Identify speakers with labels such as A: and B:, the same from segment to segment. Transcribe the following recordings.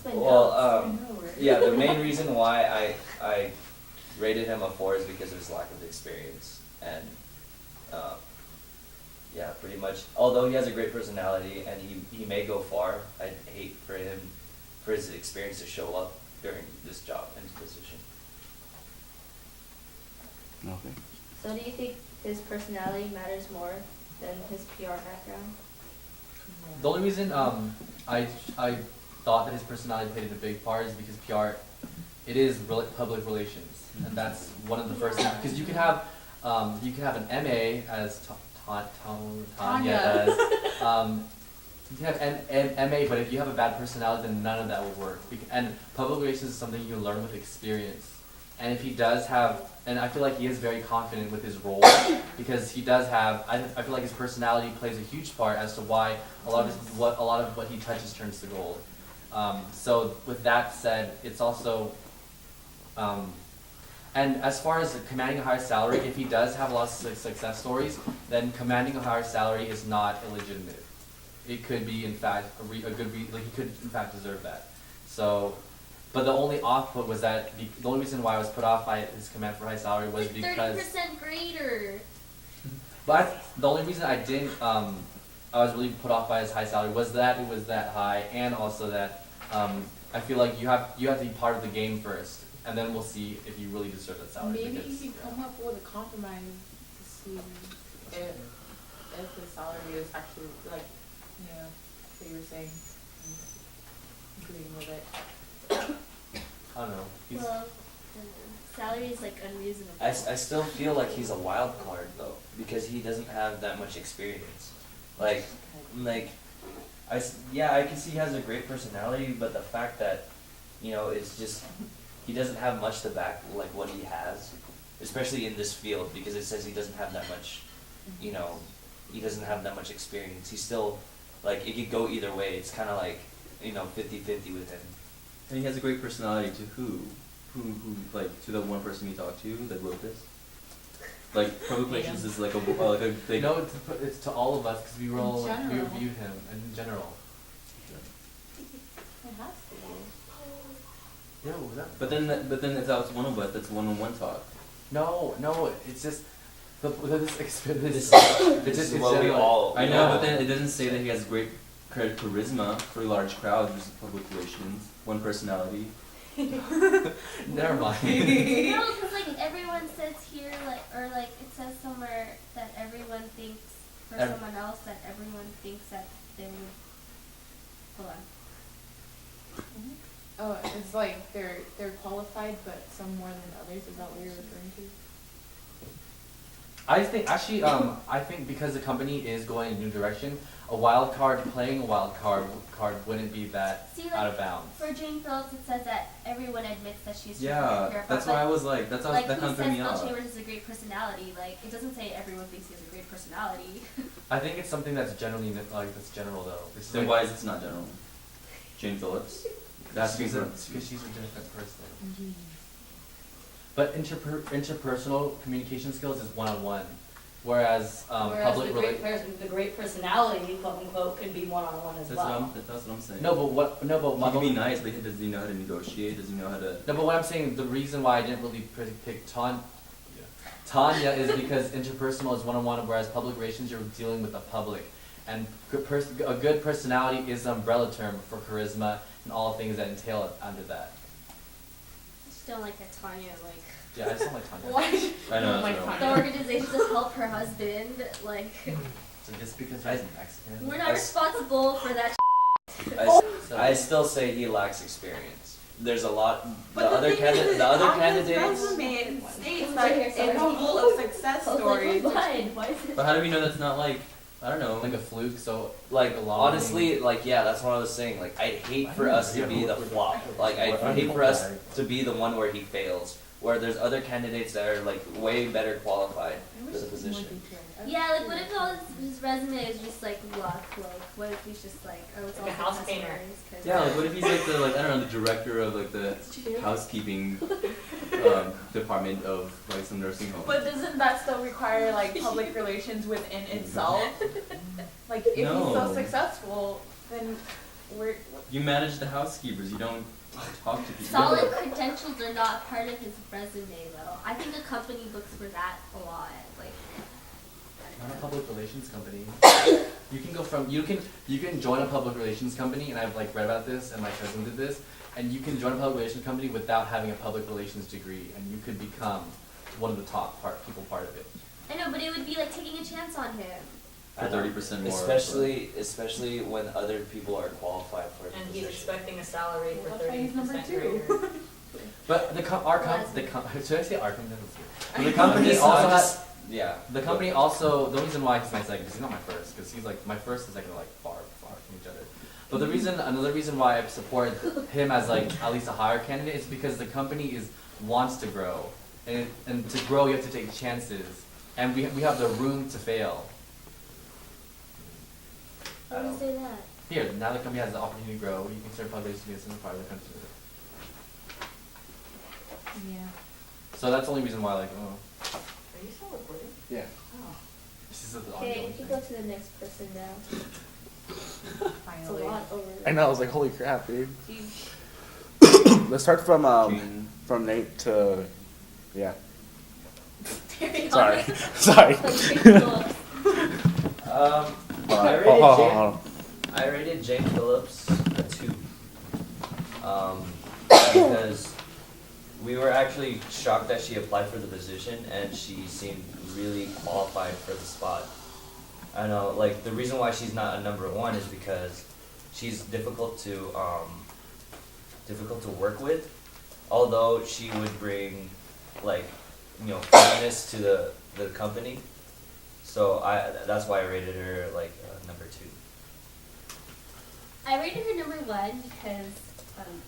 A: Well, yeah, the main reason why I rated him a 4 is because of his lack of experience. And, yeah, pretty much, although he has a great personality and he may go far, I'd hate for his experience to show up during this job and position.
B: Okay.
C: So do you think his personality matters more than his PR background?
D: The only reason I thought that his personality played a big part is because PR, it is public relations, and that's one of the first things, because you can have an MA as Tanya does. You can have an MA, but if you have a bad personality, then none of that will work. And public relations is something you learn with experience. And if he does have, and I feel like he is very confident with his role, because he does have, I feel like his personality plays a huge part as to why a lot of what he touches turns to gold. So with that said, it's also, and as far as commanding a higher salary, if he does have a lot of success stories, then commanding a higher salary is not illegitimate. It could be, in fact, he could in fact deserve that. So, but the only offput was that the only reason why I was put off by his command for high salary was because
C: 30% greater.
D: But the only reason I didn't, I was really put off by his high salary was that it was that high, and also that I feel like you have to be part of the game first, and then we'll see if you really deserve that salary.
E: Maybe
D: because,
E: you can come up with a compromise to see if the salary is actually like, you know, what you were saying, agreeing with it.
D: I don't know.
C: Well, the salary is like unreasonable.
A: I still feel like he's a wild card though, because he doesn't have that much experience. Like, yeah, I can see he has a great personality, but the fact that, you know, it's just, he doesn't have much to back, like, what he has, especially in this field, because it says he doesn't have that much, you know, he doesn't have that much experience. He's still, like, it could go either way. It's kind of like, you know, 50-50 with him.
B: And he has a great personality to who, like, to the one person you talked to that wrote this? Like, public relations is like a big...
D: No, it's to all of us, because we
E: general.
D: reviewed him in general.
E: It has to be.
D: Yeah, what was that?
B: But then if that was one of us, that's one-on-one talk.
D: No, it's just this experience.
A: This is what we all...
B: I know, but then it doesn't say that he has great charisma for large crowds versus public relations, one personality.
D: Never mind.
C: No, because like everyone says here, like, or like it says somewhere that everyone thinks for someone else that everyone thinks that they would. Hold on.
E: Oh, it's like they're qualified, but some more than others. Is that what you're referring to?
D: I think because the company is going in a new direction, playing a wild card wouldn't be that
C: See, like,
D: out of bounds.
C: For Jane Phillips, it says that everyone admits that she's
B: Yeah, that's why I was like, that
C: like,
B: kind of threw me
C: Phil
B: off.
C: Chambers has a great personality. Like, it doesn't say everyone thinks he has a great personality.
D: I think it's something that's generally that's general though.
B: Then why is it not general? Jane Phillips? That's
D: because she's a different person. But interpersonal communication skills is one-on-one, whereas public
F: the great personality, quote unquote, can be one-on-one as well.
B: That's what I'm saying.
D: He
B: can be nice, but does he know how to negotiate? Does he know how to...
D: No, but what I'm saying, the reason why I didn't really pick Tanya is because interpersonal is one-on-one, whereas public relations, you're dealing with the public. And a good personality is an umbrella term for charisma and all things that entail under that.
C: I just don't like that Tanya, like.
D: Yeah, I just don't like Tanya.
E: Why?
B: I know,
E: like
B: that's
C: The organization to help her husband, like.
D: So just because he's Mexican?
C: We're not responsible for that.
A: I still say he lacks experience. There's a lot.
E: But
A: The other candidates.
E: Resume states that it's full of success stories.
C: Why is it?
B: But how do we know that's not like, I don't know,
D: Like a fluke, so
A: Like,
D: a long
A: honestly, like, yeah, that's what I was saying. Like, I'd hate for us to be the flop. Like, I'd hate for us to be the one where he fails. Where there's other candidates that are, like, way better qualified for the position.
C: Yeah, like what if all his resume is just like luck? Like what if he's just like, oh, it's all
F: Like a house
C: success
F: painter.
C: stories, 'cause-
B: yeah, like what if he's like the, like, I don't know, the director of like the housekeeping department of like some nursing home.
E: But doesn't that still require like public relations within itself? Like if he's
B: No.
E: so successful, then
B: You manage the housekeepers. You don't talk to people.
C: Solid credentials are not part of his resume though. I think the company looks for that a lot. Like,
D: Not a public relations company. You can go from you can join a public relations company, and I've like read about this, and my cousin did this, and you can join a public relations company without having a public relations degree, and you could become one of the top people part of it.
C: I know, but it would be like taking a chance on him.
B: For 30% more.
A: Especially when other people are qualified for the
F: And
A: position.
F: he's expecting a salary for
E: Well, that's why he's number
F: 30%
E: two.
F: greater.
D: But should I say our company? The
A: I'm
D: company
A: just-
D: also
A: I'm
D: has.
A: just- yeah.
D: The company also, the reason why he's my second, because he's not my first, because he's like, my first and second are like far from each other. But another reason why I support him as like at least a higher candidate is because the company wants to grow. And to grow you have to take chances. And we have the room to fail.
C: How do you say that?
D: Here, now the company has the opportunity to grow, you can start publishing this in the part of the country.
E: Yeah.
D: So that's the only reason why like,
F: Are you still recording?
D: yeah.
F: Oh.
D: This is the
C: Okay,
D: ongoing
C: you can
D: thing.
C: go to the next person now. It's a
E: Finally.
C: lot over.
G: I know, I was like, holy crap, dude.
C: Jeez.
G: Let's start from
B: Jane.
G: from Nate to yeah.
C: Very
G: Sorry.
C: honest.
G: Sorry.
C: Like, Phillips.
G: Hold on.
A: I rated
G: Hold on,
A: Jane.
G: hold on.
A: I rated Jane Phillips a 2. Because we were actually shocked that she applied for the position and she seemed really qualified for the spot. I know, like, the reason why she's not a number 1 is because she's difficult to work with, although she would bring, like, fairness to the company. So that's why I rated her like number 2.
C: I rated her number 1 because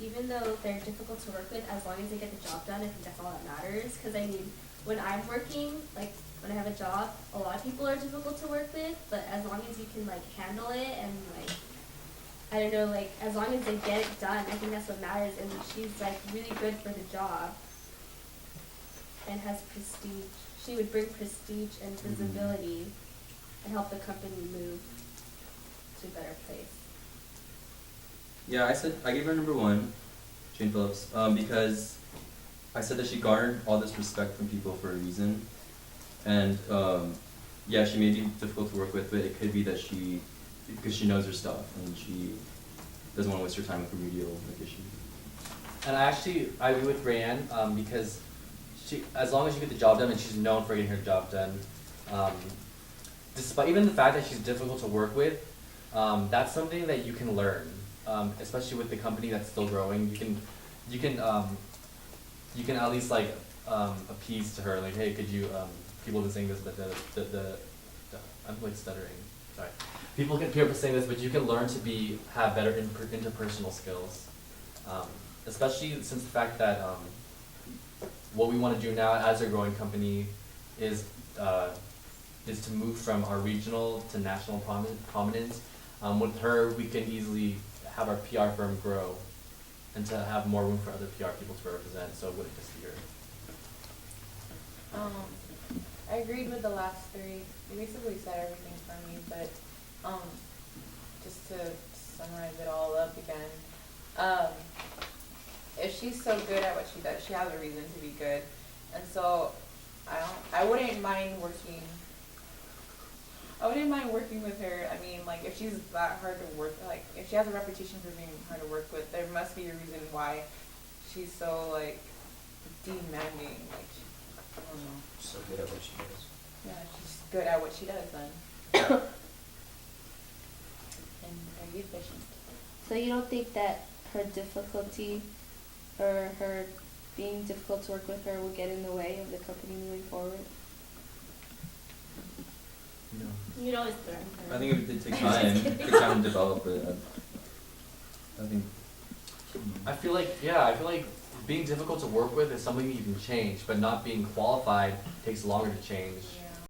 C: even though they're difficult to work with, as long as they get the job done, I think that's all that matters. Because I mean, when I'm working, like when I have a job, a lot of people are difficult to work with. But as long as you can like handle it and like, I don't know, like as long as they get it done, I think that's what matters. And she's like really good for the job and has prestige. She would bring prestige and visibility and help the company move to a better place.
B: Yeah, I gave her number 1, Jane Phillips, because I said that she garnered all this respect from people for a reason. And yeah, she may be difficult to work with, but it could be that because she knows her stuff and she doesn't want to waste her time with remedial issues.
D: And I agree with Rayanne, because as long as you get the job done, and she's known for getting her job done, despite even the fact that she's difficult to work with, that's something that you can learn, especially with the company that's still growing. You can at least like appease to her, like, hey, could you? People have been saying this, but I'm like stuttering. Sorry. People have been saying this, but you can learn to have better interpersonal skills, especially since the fact that. What we want to do now as a growing company is to move from our regional to national prominence. With her, we can easily have our PR firm grow and to have more room for other PR people to represent, so it wouldn't just be her.
E: I agreed with the last 3. They basically said everything for me, but just to summarize it all up again, if she's so good at what she does, she has a reason to be good. And so I wouldn't mind working with her. I mean, like, if she's that hard to work, like, if she has a reputation for being hard to work with, there must be a reason why she's so, like, demanding. Like, I don't know.
A: So good at what she does.
E: Yeah, she's good at what she does then. And very efficient.
C: So you don't think that her difficulty or her being difficult to work with her will get in the way of the company moving forward?
D: No.
C: You can always threaten her.
B: I think it would take time. Take time to develop it. I think.
D: I feel like being difficult to work with is something that you can change, but not being qualified takes longer to change.
E: Yeah.